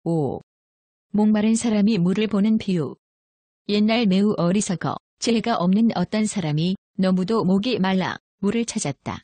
5. 목마른 사람이 물을 보는 비유. 옛날 매우 어리석어 지혜가 없는 어떤 사람이 너무도 목이 말라 물을 찾았다.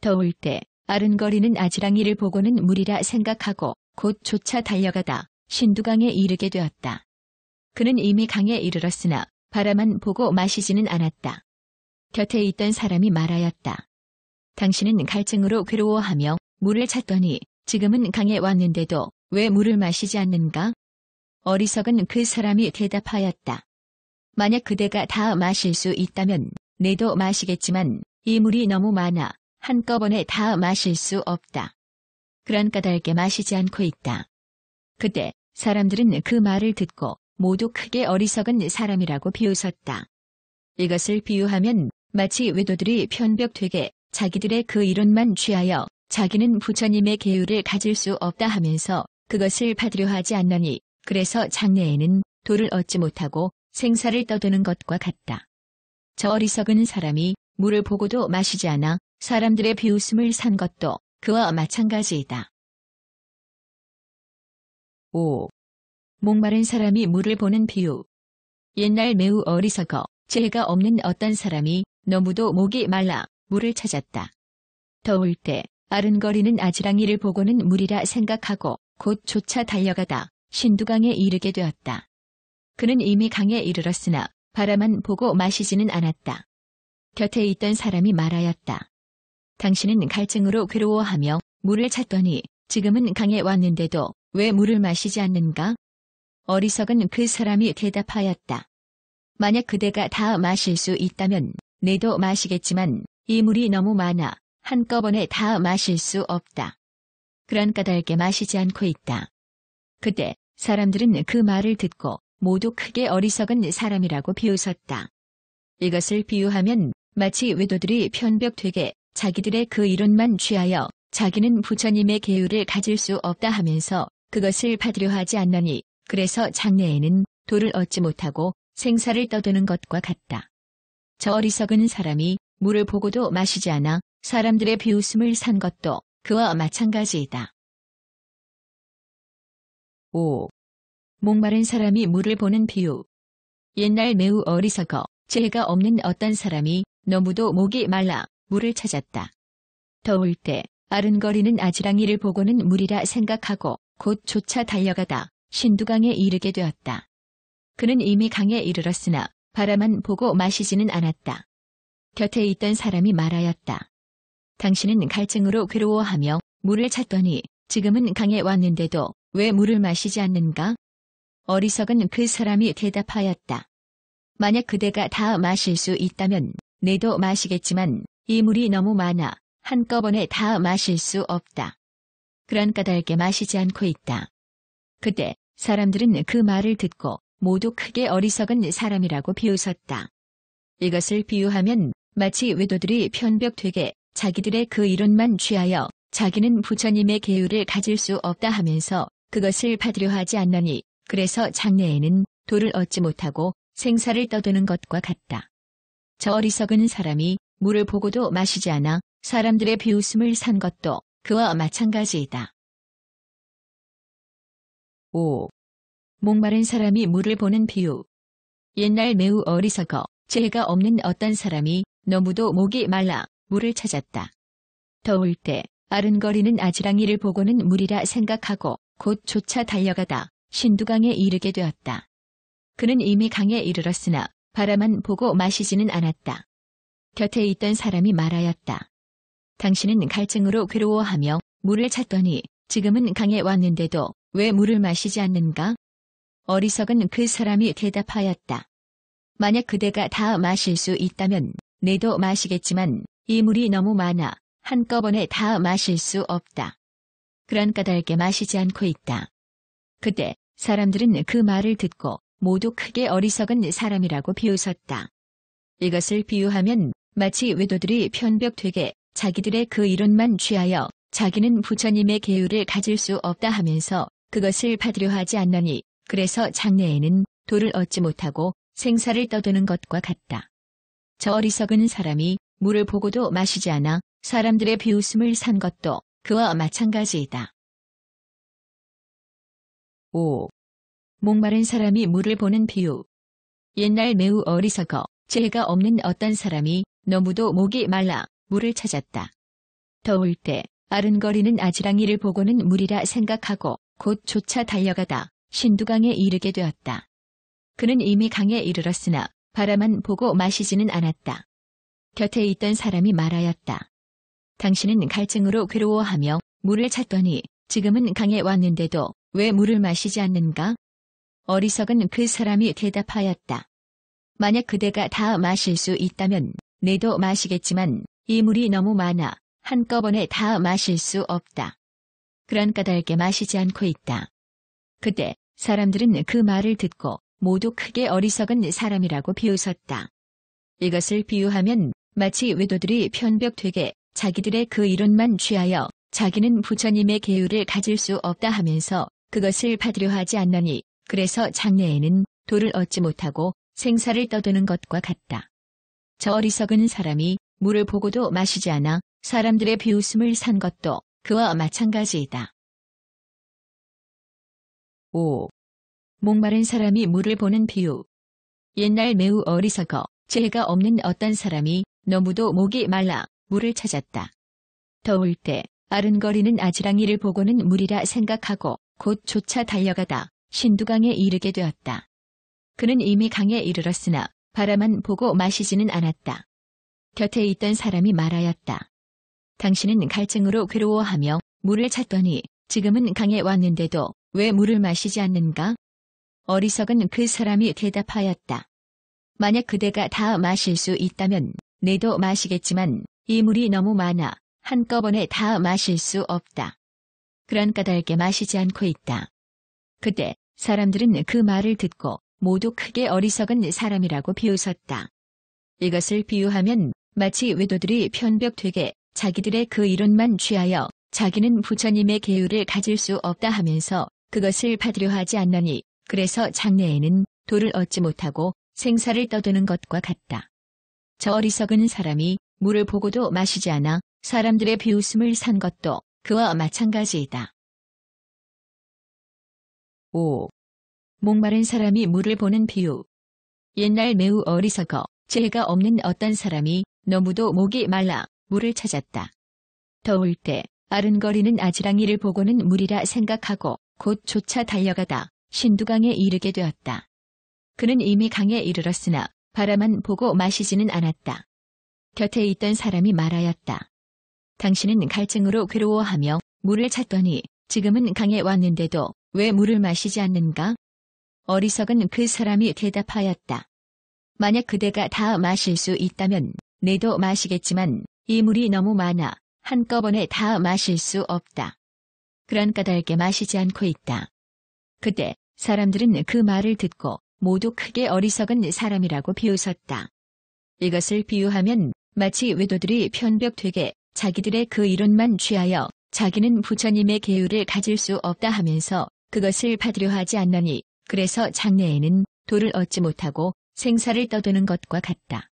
더울 때 아른거리는 아지랑이를 보고는 물이라 생각하고 곧 쫓아 달려가다 신두강에 이르게 되었다. 그는 이미 강에 이르렀으나 바라만 보고 마시지는 않았다. 곁에 있던 사람이 말하였다. 당신은 갈증으로 괴로워하며 물을 찾더니 지금은 강에 왔는데도 왜 물을 마시지 않는가? 어리석은 그 사람이 대답하였다. 만약 그대가 다 마실 수 있다면 내도 마시겠지만 이 물이 너무 많아 한꺼번에 다 마실 수 없다. 그런 까닭에 마시지 않고 있다. 그때 사람들은 그 말을 듣고 모두 크게 어리석은 사람이라고 비웃었다. 이것을 비유하면 마치 외도들이 편벽되게 자기들의 그 이론만 취하여 자기는 부처님의 계율을 가질 수 없다 하면서 그것을 받으려 하지 않느니 그래서 장래에는 도를 얻지 못하고 생사를 떠드는 것과 같다. 저 어리석은 사람이 물을 보고도 마시지 않아 사람들의 비웃음을 산 것도 그와 마찬가지이다. 5. 목마른 사람이 물을 보는 비유. 옛날 매우 어리석어 지혜가 없는 어떤 사람이 너무도 목이 말라 물을 찾았다. 더울 때 아른거리는 아지랑이를 보고는 물이라 생각하고 곧 쫓아 달려가다 신두강에 이르게 되었다. 그는 이미 강에 이르렀으나 바라만 보고 마시지는 않았다. 곁에 있던 사람이 말하였다. 당신은 갈증으로 괴로워하며 물을 찾더니 지금은 강에 왔는데도 왜 물을 마시지 않는가? 어리석은 그 사람이 대답하였다. 만약 그대가 다 마실 수 있다면 내도 마시겠지만 이 물이 너무 많아 한꺼번에 다 마실 수 없다. 그런 까닭에 마시지 않고 있다. 그때 사람들은 그 말을 듣고 모두 크게 어리석은 사람이라고 비웃었다. 이것을 비유하면 마치 외도들이 편벽되게 자기들의 그 이론만 취하여 자기는 부처님의 계율을 가질 수 없다 하면서 그것을 받으려 하지 않느니 그래서 장래에는 도를 얻지 못하고 생사를 떠드는 것과 같다. 저 어리석은 사람이 물을 보고도 마시지 않아 사람들의 비웃음을 산 것도 그와 마찬가지이다. 5. 목마른 사람이 물을 보는 비유. 옛날 매우 어리석어 지혜가 없는 어떤 사람이 너무도 목이 말라 물을 찾았다. 더울 때 아른거리는 아지랑이를 보고는 물이라 생각하고 곧 쫓아 달려가다 신두강에 이르게 되었다. 그는 이미 강에 이르렀으나 바라만 보고 마시지는 않았다. 곁에 있던 사람이 말하였다. 당신은 갈증으로 괴로워하며 물을 찾더니 지금은 강에 왔는데도 왜 물을 마시지 않는가? 어리석은 그 사람이 대답하였다. 만약 그대가 다 마실 수 있다면 내도 마시겠지만 이 물이 너무 많아 한꺼번에 다 마실 수 없다. 그런 까닭에 마시지 않고 있다. 그때 사람들은 그 말을 듣고 모두 크게 어리석은 사람이라고 비웃었다. 이것을 비유하면 마치 외도들이 편벽되게 자기들의 그 이론만 취하여 자기는 부처님의 계율을 가질 수 없다 하면서 그것을 받으려 하지 않느니 그래서 장래에는 도를 얻지 못하고 생사를 떠드는 것과 같다. 저 어리석은 사람이 물을 보고도 마시지 않아 사람들의 비웃음을 산 것도 그와 마찬가지이다. 5. 목마른 사람이 물을 보는 비유. 옛날 매우 어리석어 지혜가 없는 어떤 사람이 너무도 목이 말라 물을 찾았다. 더울 때 아른거리는 아지랑이를 보고는 물이라 생각하고 곧 쫓아 달려가다 신두강에 이르게 되었다. 그는 이미 강에 이르렀으나 바라만 보고 마시지는 않았다. 곁에 있던 사람이 말하였다. 당신은 갈증으로 괴로워하며 물을 찾더니 지금은 강에 왔는데도 왜 물을 마시지 않는가? 어리석은 그 사람이 대답하였다. 만약 그대가 다 마실 수 있다면 내도 마시겠지만 이 물이 너무 많아 한꺼번에 다 마실 수 없다. 그런 까닭에 마시지 않고 있다. 그때 사람들은 그 말을 듣고 모두 크게 어리석은 사람이라고 비웃었다. 이것을 비유하면 마치 외도들이 편벽되게 자기들의 그 이론만 취하여 자기는 부처님의 계율을 가질 수 없다 하면서 그것을 받으려 하지 않느니 그래서 장래에는 도를 얻지 못하고 생사를 떠드는 것과 같다. 저 어리석은 사람이 물을 보고도 마시지 않아 사람들의 비웃음을 산 것도 그와 마찬가지이다. 5. 목마른 사람이 물을 보는 비유. 옛날 매우 어리석어 지혜가 없는 어떤 사람이 너무도 목이 말라 물을 찾았다. 더울 때 아른거리는 아지랑이를 보고는 물이라 생각하고 곧 쫓아 달려가다 신두강에 이르게 되었다. 그는 이미 강에 이르렀으나 바라만 보고 마시지는 않았다. 곁에 있던 사람이 말하였다. 당신은 갈증으로 괴로워하며 물을 찾더니 지금은 강에 왔는데도 왜 물을 마시지 않는가? 어리석은 그 사람이 대답하였다. 만약 그대가 다 마실 수 있다면 내도 마시겠지만 이 물이 너무 많아 한꺼번에 다 마실 수 없다. 그런 까닭에 마시지 않고 있다. 그때 사람들은 그 말을 듣고 모두 크게 어리석은 사람이라고 비웃었다. 이것을 비유하면 마치 외도들이 편벽되게 자기들의 그 이론만 취하여 자기는 부처님의 계율을 가질 수 없다 하면서 그것을 받으려 하지 않나니 그래서 장래에는 도를 얻지 못하고 생사를 떠드는 것과 같다. 저 어리석은 사람이 물을 보고도 마시지 않아 사람들의 비웃음을 산 것도 그와 마찬가지이다. 5. 목마른 사람이 물을 보는 비유. 옛날 매우 어리석어 지혜가 없는 어떤 사람이 너무도 목이 말라 물을 찾았다. 더울 때 아른거리는 아지랑이를 보고는 물이라 생각하고 곧 쫓아 달려가다 신두강에 이르게 되었다. 그는 이미 강에 이르렀으나 바라만 보고 마시지는 않았다. 곁에 있던 사람이 말하였다. 당신은 갈증으로 괴로워하며 물을 찾더니 지금은 강에 왔는데도 왜 물을 마시지 않는가? 어리석은 그 사람이 대답하였다. 만약 그대가 다 마실 수 있다면 내도 마시겠지만 이 물이 너무 많아 한꺼번에 다 마실 수 없다. 그런 까닭에 마시지 않고 있다. 그때 사람들은 그 말을 듣고 모두 크게 어리석은 사람이라고 비웃었다. 이것을 비유하면 마치 외도들이 편벽되게 자기들의 그 이론만 취하여 자기는 부처님의 계율을 가질 수 없다 하면서 그것을 받으려 하지 않나니 그래서 장래에는 도를 얻지 못하고 생사를 떠드는 것과 같다. 저 어리석은 사람이 물을 보고도 마시지 않아 사람들의 비웃음을 산 것도 그와 마찬가지이다. 5. 목마른 사람이 물을 보는 비유. 옛날 매우 어리석어 지혜가 없는 어떤 사람이 너무도 목이 말라 물을 찾았다. 더울 때 아른거리는 아지랑이를 보고는 물이라 생각하고 곧 쫓아 달려가다 신두강에 이르게 되었다. 그는 이미 강에 이르렀으나 바라만 보고 마시지는 않았다. 곁에 있던 사람이 말하였다. 당신은 갈증으로 괴로워하며 물을 찾더니 지금은 강에 왔는데도 왜 물을 마시지 않는가? 어리석은 그 사람이 대답하였다. 만약 그대가 다 마실 수 있다면 내도 마시겠지만 이 물이 너무 많아 한꺼번에 다 마실 수 없다. 그런 까닭에 마시지 않고 있다. 그때 사람들은 그 말을 듣고 모두 크게 어리석은 사람이라고 비웃었다. 이것을 비유하면 마치 외도들이 편벽되게 자기들의 그 이론만 취하여 자기는 부처님의 계율을 가질 수 없다 하면서 그것을 받으려 하지 않나니 그래서 장래에는 도를 얻지 못하고 생사를 떠드는 것과 같다.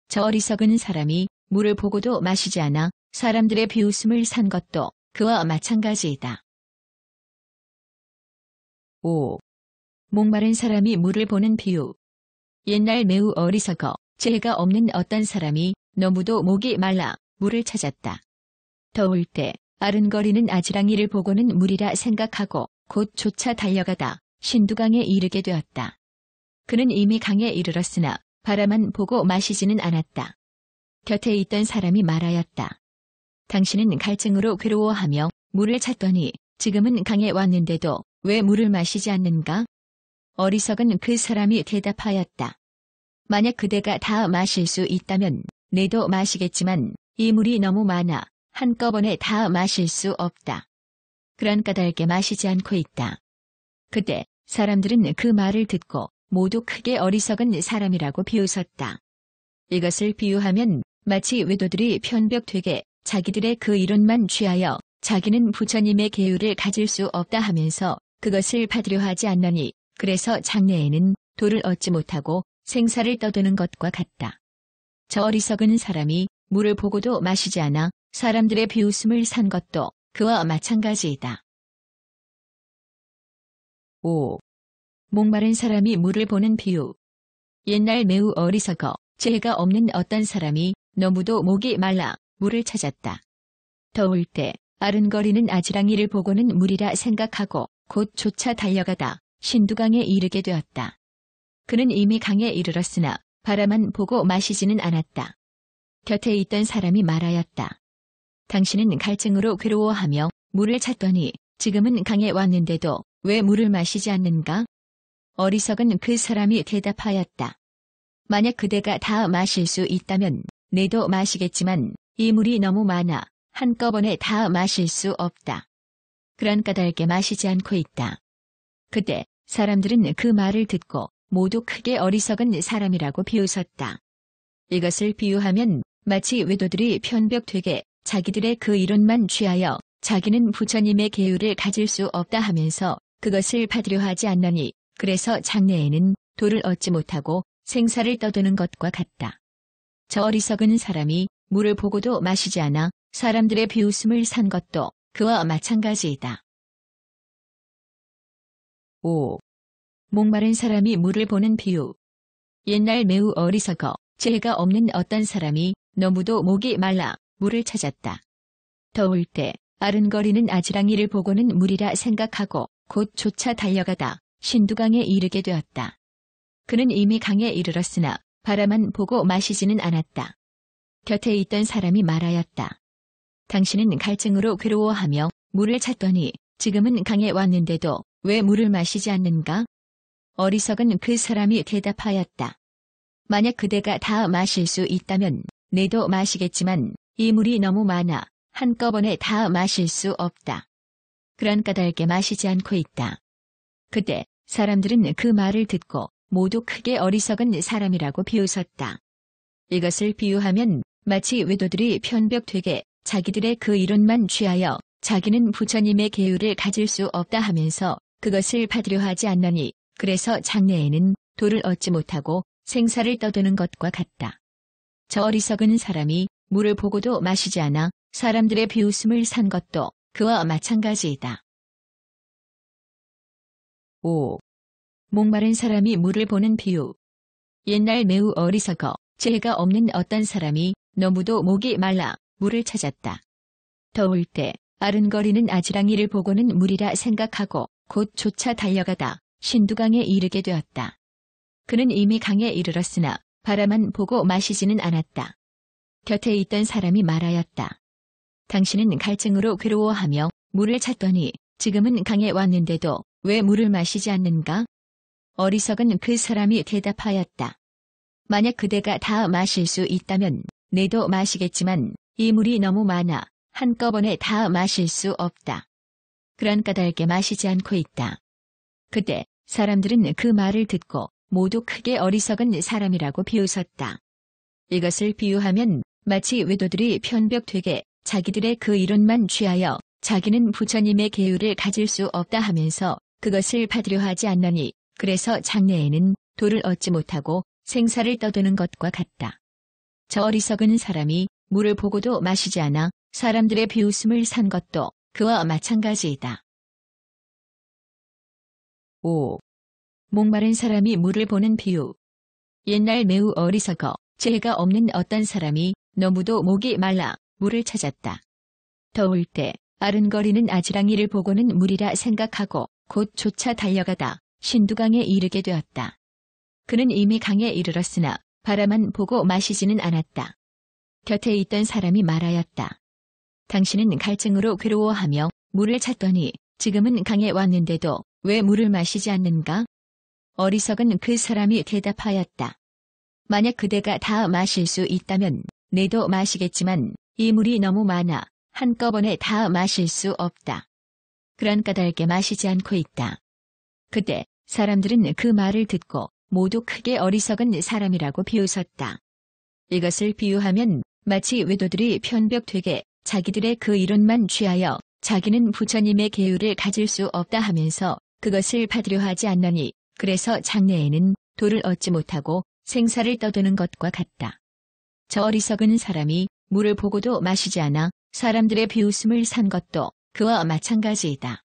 저 어리석은 사람이 물을 보고도 마시지 않아 사람들의 비웃음을 산 것도 그와 마찬가지이다. 5. 목마른 사람이 물을 보는 비유. 옛날 매우 어리석어 지혜가 없는 어떤 사람이 너무도 목이 말라 물을 찾았다. 더울 때 아른거리는 아지랑이를 보고는 물이라 생각하고 곧 쫓아 달려가다 신두강에 이르게 되었다. 그는 이미 강에 이르렀으나 바라만 보고 마시지는 않았다. 곁에 있던 사람이 말하였다. 당신은 갈증으로 괴로워하며 물을 찾더니 지금은 강에 왔는데도 왜 물을 마시지 않는가? 어리석은 그 사람이 대답하였다. 만약 그대가 다 마실 수 있다면 내도 마시겠지만 이 물이 너무 많아 한꺼번에 다 마실 수 없다. 그런 까닭에 마시지 않고 있다. 그때 사람들은 그 말을 듣고 모두 크게 어리석은 사람이라고 비웃었다. 이것을 비유하면 마치 외도들이 편벽되게 자기들의 그 이론만 취하여 자기는 부처님의 계율을 가질 수 없다 하면서 그것을 받으려 하지 않나니 그래서 장래에는 도를 얻지 못하고 생사를 떠드는 것과 같다. 저 어리석은 사람이 물을 보고도 마시지 않아 사람들의 비웃음을 산 것도 그와 마찬가지이다. 5. 목마른 사람이 물을 보는 비유. 옛날 매우 어리석어 지혜가 없는 어떤 사람이 너무도 목이 말라 물을 찾았다. 더울 때 아른거리는 아지랑이를 보고는 물이라 생각하고 곧 쫓아 달려가다 신두강에 이르게 되었다. 그는 이미 강에 이르렀으나 바라만 보고 마시지는 않았다. 곁에 있던 사람이 말하였다. 당신은 갈증으로 괴로워하며 물을 찾더니 지금은 강에 왔는데도 왜 물을 마시지 않는가? 어리석은 그 사람이 대답하였다. 만약 그대가 다 마실 수 있다면 내도 마시겠지만 이 물이 너무 많아 한꺼번에 다 마실 수 없다. 그런 까닭에 마시지 않고 있다. 그때 사람들은 그 말을 듣고 모두 크게 어리석은 사람이라고 비웃었다. 이것을 비유하면 마치 외도들이 편벽되게 자기들의 그 이론만 취하여 자기는 부처님의 계율을 가질 수 없다 하면서 그것을 받으려 하지 않나니 그래서 장래에는 도를 얻지 못하고 생사를 떠드는 것과 같다. 저 어리석은 사람이 물을 보고도 마시지 않아 사람들의 비웃음을 산 것도 그와 마찬가지이다. 5. 목마른 사람이 물을 보는 비유. 옛날 매우 어리석어 지혜가 없는 어떤 사람이 너무도 목이 말라 물을 찾았다. 더울 때 아른거리는 아지랑이를 보고는 물이라 생각하고 곧 쫓아 달려가다 신두강에 이르게 되었다. 그는 이미 강에 이르렀으나 바라만 보고 마시지는 않았다. 곁에 있던 사람이 말하였다. 당신은 갈증으로 괴로워하며 물을 찾더니 지금은 강에 왔는데도 왜 물을 마시지 않는가? 어리석은 그 사람이 대답하였다. 만약 그대가 다 마실 수 있다면 내도 마시겠지만 이 물이 너무 많아 한꺼번에 다 마실 수 없다. 그런 까닭에 마시지 않고 있다. 그때 사람들은 그 말을 듣고 모두 크게 어리석은 사람이라고 비웃었다. 이것을 비유하면 마치 외도들이 편벽되게 자기들의 그 이론만 취하여 자기는 부처님의 계율을 가질 수 없다 하면서 그것을 받으려 하지 않나니 그래서 장래에는 도를 얻지 못하고 생사를 떠드는 것과 같다. 저 어리석은 사람이 물을 보고도 마시지 않아 사람들의 비웃음을 산 것도 그와 마찬가지이다. 5. 목마른 사람이 물을 보는 비유. 옛날 매우 어리석어 지혜가 없는 어떤 사람이 너무도 목이 말라 물을 찾았다. 더울 때 아른거리는 아지랑이를 보고는 물이라 생각하고 곧 쫓아 달려가다 신두강에 이르게 되었다. 그는 이미 강에 이르렀으나 바라만 보고 마시지는 않았다. 곁에 있던 사람이 말하였다. 당신은 갈증으로 괴로워하며 물을 찾더니 지금은 강에 왔는데도 왜 물을 마시지 않는가? 어리석은 그 사람이 대답하였다. 만약 그대가 다 마실 수 있다면 내도 마시겠지만 이 물이 너무 많아 한꺼번에 다 마실 수 없다. 그런 까닭에 마시지 않고 있다. 그때 사람들은 그 말을 듣고 모두 크게 어리석은 사람이라고 비웃었다. 이것을 비유하면 마치 외도들이 편벽되게 자기들의 그 이론만 취하여 자기는 부처님의 계율을 가질 수 없다 하면서 그것을 받으려 하지 않나니 그래서 장래에는 도를 얻지 못하고 생사를 떠드는 것과 같다. 저 어리석은 사람이 물을 보고도 마시지 않아 사람들의 비웃음을 산 것도 그와 마찬가지이다. 5. 목마른 사람이 물을 보는 비유. 옛날 매우 어리석어 지혜가 없는 어떤 사람이 너무도 목이 말라 물을 찾았다. 더울 때 아른거리는 아지랑이를 보고는 물이라 생각하고 곧 쫓아 달려가다 신두강에 이르게 되었다. 그는 이미 강에 이르렀으나 바라만 보고 마시지는 않았다. 곁에 있던 사람이 말하였다. 당신은 갈증으로 괴로워하며 물을 찾더니 지금은 강에 왔는데도 왜 물을 마시지 않는가? 어리석은 그 사람이 대답하였다. 만약 그대가 다 마실 수 있다면 내도 마시겠지만 이 물이 너무 많아 한꺼번에 다 마실 수 없다. 그런 까닭에 마시지 않고 있다. 그때 사람들은 그 말을 듣고 모두 크게 어리석은 사람이라고 비웃었다. 이것을 비유하면 마치 외도들이 편벽되게 자기들의 그 이론만 취하여 자기는 부처님의 계율을 가질 수 없다 하면서 그것을 받으려 하지 않나니 그래서 장래에는 도를 얻지 못하고 생사를 떠드는 것과 같다. 저 어리석은 사람이 물을 보고도 마시지 않아 사람들의 비웃음을 산 것도 그와 마찬가지이다.